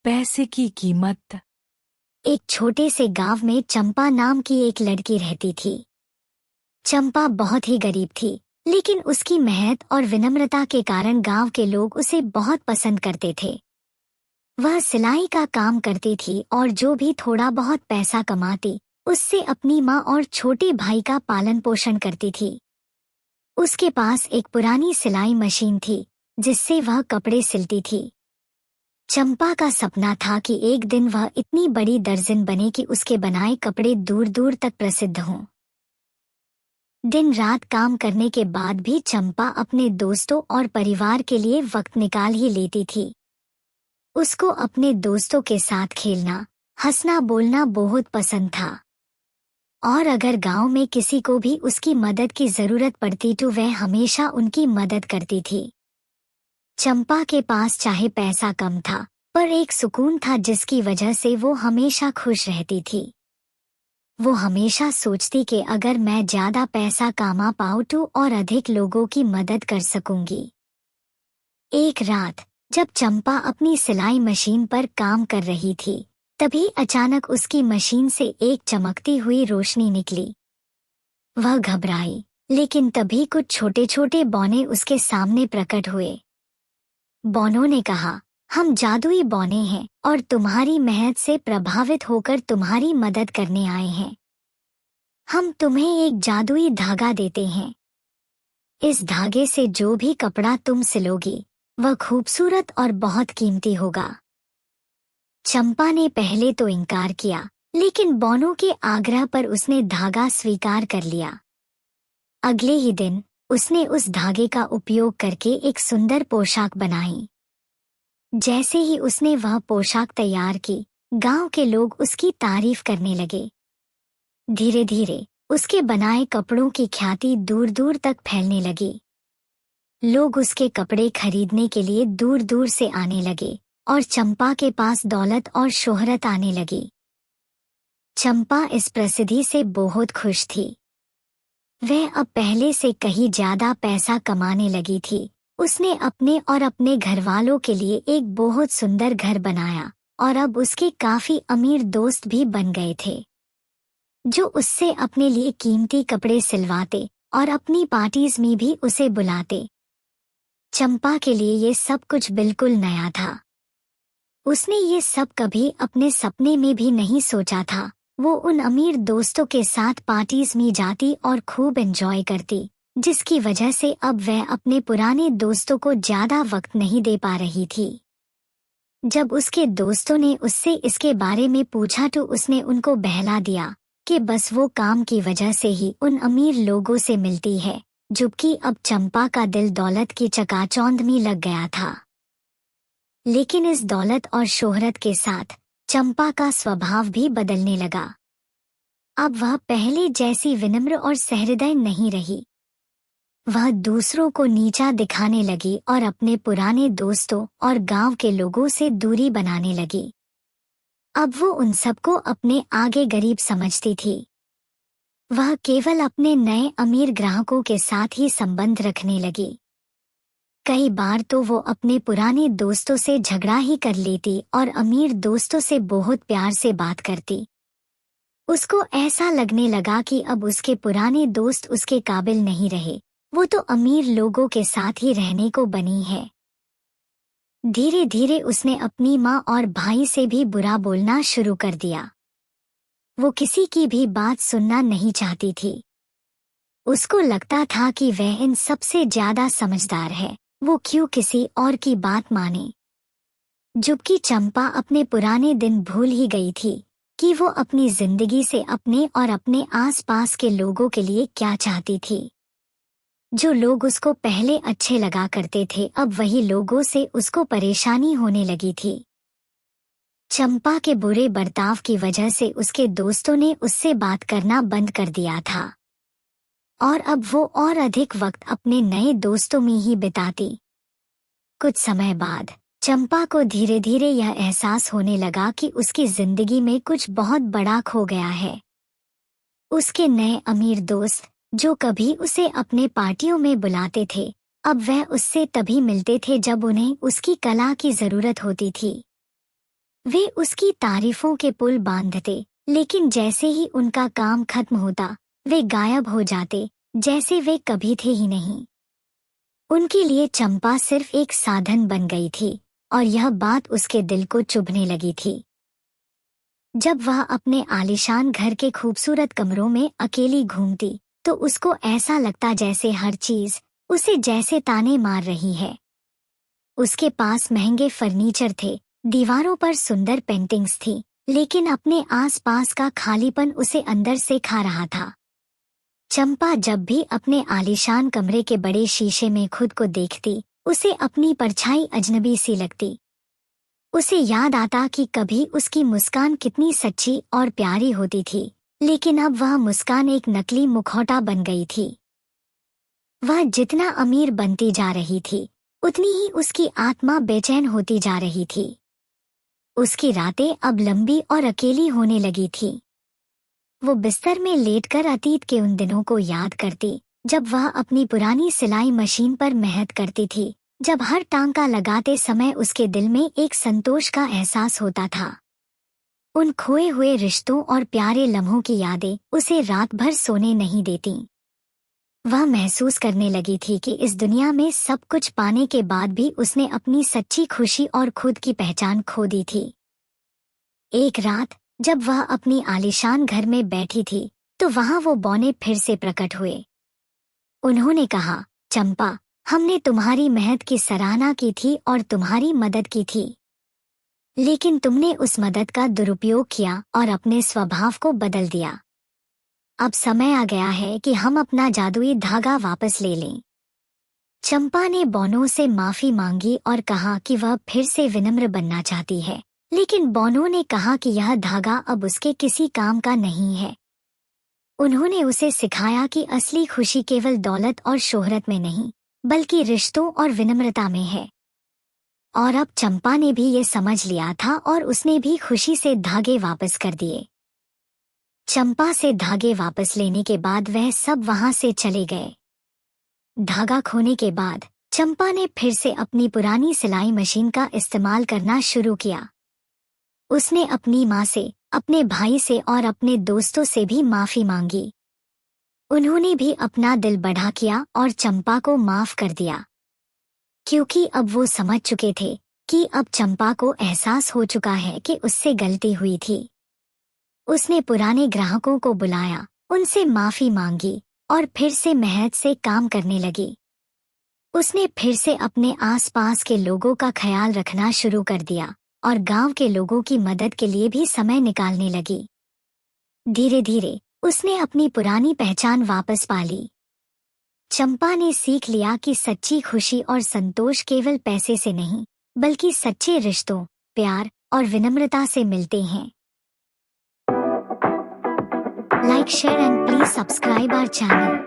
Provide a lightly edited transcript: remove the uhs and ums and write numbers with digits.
पैसे की कीमत। एक छोटे से गांव में चंपा नाम की एक लड़की रहती थी। चंपा बहुत ही गरीब थी, लेकिन उसकी मेहनत और विनम्रता के कारण गांव के लोग उसे बहुत पसंद करते थे। वह सिलाई का काम करती थी और जो भी थोड़ा बहुत पैसा कमाती, उससे अपनी माँ और छोटे भाई का पालन पोषण करती थी। उसके पास एक पुरानी सिलाई मशीन थी, जिससे वह कपड़े सिलती थी। चंपा का सपना था कि एक दिन वह इतनी बड़ी दर्जन बने कि उसके बनाए कपड़े दूर दूर तक प्रसिद्ध हों। दिन रात काम करने के बाद भी चंपा अपने दोस्तों और परिवार के लिए वक्त निकाल ही लेती थी। उसको अपने दोस्तों के साथ खेलना, हंसना बोलना बहुत पसंद था। और अगर गांव में किसी को भी उसकी मदद की जरूरत पड़ती तो वह हमेशा उनकी मदद करती थी। चंपा के पास चाहे पैसा कम था, पर एक सुकून था जिसकी वजह से वो हमेशा खुश रहती थी। वो हमेशा सोचती कि अगर मैं ज्यादा पैसा कमा पाऊं तो और अधिक लोगों की मदद कर सकूंगी। एक रात जब चंपा अपनी सिलाई मशीन पर काम कर रही थी, तभी अचानक उसकी मशीन से एक चमकती हुई रोशनी निकली। वह घबराई, लेकिन तभी कुछ छोटे छोटे बौने उसके सामने प्रकट हुए। बौनों ने कहा, हम जादुई बौने हैं और तुम्हारी मेहनत से प्रभावित होकर तुम्हारी मदद करने आए हैं। हम तुम्हें एक जादुई धागा देते हैं। इस धागे से जो भी कपड़ा तुम सिलोगी, वह खूबसूरत और बहुत कीमती होगा। चंपा ने पहले तो इनकार किया, लेकिन बौनों के आग्रह पर उसने धागा स्वीकार कर लिया। अगले ही दिन उसने उस धागे का उपयोग करके एक सुंदर पोशाक बनाई। जैसे ही उसने वह पोशाक तैयार की, गांव के लोग उसकी तारीफ करने लगे। धीरे धीरे उसके बनाए कपड़ों की ख्याति दूर दूर तक फैलने लगी। लोग उसके कपड़े खरीदने के लिए दूर दूर से आने लगे और चंपा के पास दौलत और शोहरत आने लगी। चंपा इस प्रसिद्धि से बहुत खुश थी। वह अब पहले से कहीं ज्यादा पैसा कमाने लगी थी। उसने अपने और अपने घरवालों के लिए एक बहुत सुंदर घर बनाया और अब उसके काफी अमीर दोस्त भी बन गए थे, जो उससे अपने लिए कीमती कपड़े सिलवाते और अपनी पार्टीज में भी उसे बुलाते। चंपा के लिए ये सब कुछ बिल्कुल नया था। उसने ये सब कभी अपने सपने में भी नहीं सोचा था। वो उन अमीर दोस्तों के साथ पार्टीज में जाती और खूब एंजॉय करती, जिसकी वजह से अब वह अपने पुराने दोस्तों को ज्यादा वक्त नहीं दे पा रही थी। जब उसके दोस्तों ने उससे इसके बारे में पूछा तो उसने उनको बहला दिया कि बस वो काम की वजह से ही उन अमीर लोगों से मिलती है, जबकि अब चंपा का दिल दौलत की चकाचौंध में लग गया था। लेकिन इस दौलत और शोहरत के साथ चंपा का स्वभाव भी बदलने लगा। अब वह पहले जैसी विनम्र और सहृदय नहीं रही। वह दूसरों को नीचा दिखाने लगी और अपने पुराने दोस्तों और गांव के लोगों से दूरी बनाने लगी। अब वो उन सबको अपने आगे गरीब समझती थी। वह केवल अपने नए अमीर ग्राहकों के साथ ही संबंध रखने लगी। कई बार तो वो अपने पुराने दोस्तों से झगड़ा ही कर लेती और अमीर दोस्तों से बहुत प्यार से बात करती। उसको ऐसा लगने लगा कि अब उसके पुराने दोस्त उसके काबिल नहीं रहे, वो तो अमीर लोगों के साथ ही रहने को बनी है। धीरे धीरे उसने अपनी माँ और भाई से भी बुरा बोलना शुरू कर दिया। वो किसी की भी बात सुनना नहीं चाहती थी। उसको लगता था कि वह इन सबसे ज्यादा समझदार है, वो क्यों किसी और की बात माने। जबकि चंपा अपने पुराने दिन भूल ही गई थी कि वो अपनी जिंदगी से अपने और अपने आसपास के लोगों के लिए क्या चाहती थी। जो लोग उसको पहले अच्छे लगा करते थे, अब वही लोगों से उसको परेशानी होने लगी थी। चंपा के बुरे बर्ताव की वजह से उसके दोस्तों ने उससे बात करना बंद कर दिया था और अब वो और अधिक वक्त अपने नए दोस्तों में ही बिताती। कुछ समय बाद चंपा को धीरे धीरे यह एहसास होने लगा कि उसकी जिंदगी में कुछ बहुत बड़ा खो गया है। उसके नए अमीर दोस्त, जो कभी उसे अपने पार्टियों में बुलाते थे, अब वह उससे तभी मिलते थे जब उन्हें उसकी कला की जरूरत होती थी। वे उसकी तारीफों के पुल बांधते, लेकिन जैसे ही उनका काम खत्म होता वे गायब हो जाते, जैसे वे कभी थे ही नहीं। उनके लिए चंपा सिर्फ एक साधन बन गई थी और यह बात उसके दिल को चुभने लगी थी। जब वह अपने आलीशान घर के खूबसूरत कमरों में अकेली घूमती तो उसको ऐसा लगता जैसे हर चीज उसे जैसे ताने मार रही है। उसके पास महंगे फर्नीचर थे, दीवारों पर सुंदर पेंटिंग्स थी, लेकिन अपने आसपास का खालीपन उसे अंदर से खा रहा था। चंपा जब भी अपने आलीशान कमरे के बड़े शीशे में खुद को देखती उसे अपनी परछाई अजनबी सी लगती। उसे याद आता कि कभी उसकी मुस्कान कितनी सच्ची और प्यारी होती थी, लेकिन अब वह मुस्कान एक नकली मुखौटा बन गई थी। वह जितना अमीर बनती जा रही थी उतनी ही उसकी आत्मा बेचैन होती जा रही थी। उसकी रातें अब लंबी और अकेली होने लगी थी। वो बिस्तर में लेटकर अतीत के उन दिनों को याद करती जब वह अपनी पुरानी सिलाई मशीन पर मेहनत करती थी, जब हर टांका लगाते समय उसके दिल में एक संतोष का एहसास होता था। उन खोए हुए रिश्तों और प्यारे लम्हों की यादें उसे रात भर सोने नहीं देती। वह महसूस करने लगी थी कि इस दुनिया में सब कुछ पाने के बाद भी उसने अपनी सच्ची खुशी और खुद की पहचान खो दी थी। एक रात जब वह अपनी आलीशान घर में बैठी थी तो वहां वो बौने फिर से प्रकट हुए। उन्होंने कहा, चंपा, हमने तुम्हारी मेहनत की सराहना की थी और तुम्हारी मदद की थी, लेकिन तुमने उस मदद का दुरुपयोग किया और अपने स्वभाव को बदल दिया। अब समय आ गया है कि हम अपना जादुई धागा वापस ले लें। चंपा ने बौनों से माफी मांगी और कहा कि वह फिर से विनम्र बनना चाहती है, लेकिन बौनों ने कहा कि यह धागा अब उसके किसी काम का नहीं है। उन्होंने उसे सिखाया कि असली खुशी केवल दौलत और शोहरत में नहीं, बल्कि रिश्तों और विनम्रता में है। और अब चंपा ने भी ये समझ लिया था और उसने भी खुशी से धागे वापस कर दिए। चंपा से धागे वापस लेने के बाद वह सब वहां से चले गए। धागा खोने के बाद चंपा ने फिर से अपनी पुरानी सिलाई मशीन का इस्तेमाल करना शुरू किया। उसने अपनी माँ से, अपने भाई से और अपने दोस्तों से भी माफी मांगी। उन्होंने भी अपना दिल बढ़ा किया और चंपा को माफ कर दिया, क्योंकि अब वो समझ चुके थे कि अब चंपा को एहसास हो चुका है कि उससे गलती हुई थी। उसने पुराने ग्राहकों को बुलाया, उनसे माफी मांगी और फिर से मेहनत से काम करने लगी। उसने फिर से अपने आसपास के लोगों का ख्याल रखना शुरू कर दिया और गांव के लोगों की मदद के लिए भी समय निकालने लगी। धीरे धीरे उसने अपनी पुरानी पहचान वापस पा ली। चंपा ने सीख लिया कि सच्ची खुशी और संतोष केवल पैसे से नहीं, बल्कि सच्चे रिश्तों, प्यार और विनम्रता से मिलते हैं। Like, share and please subscribe our channel.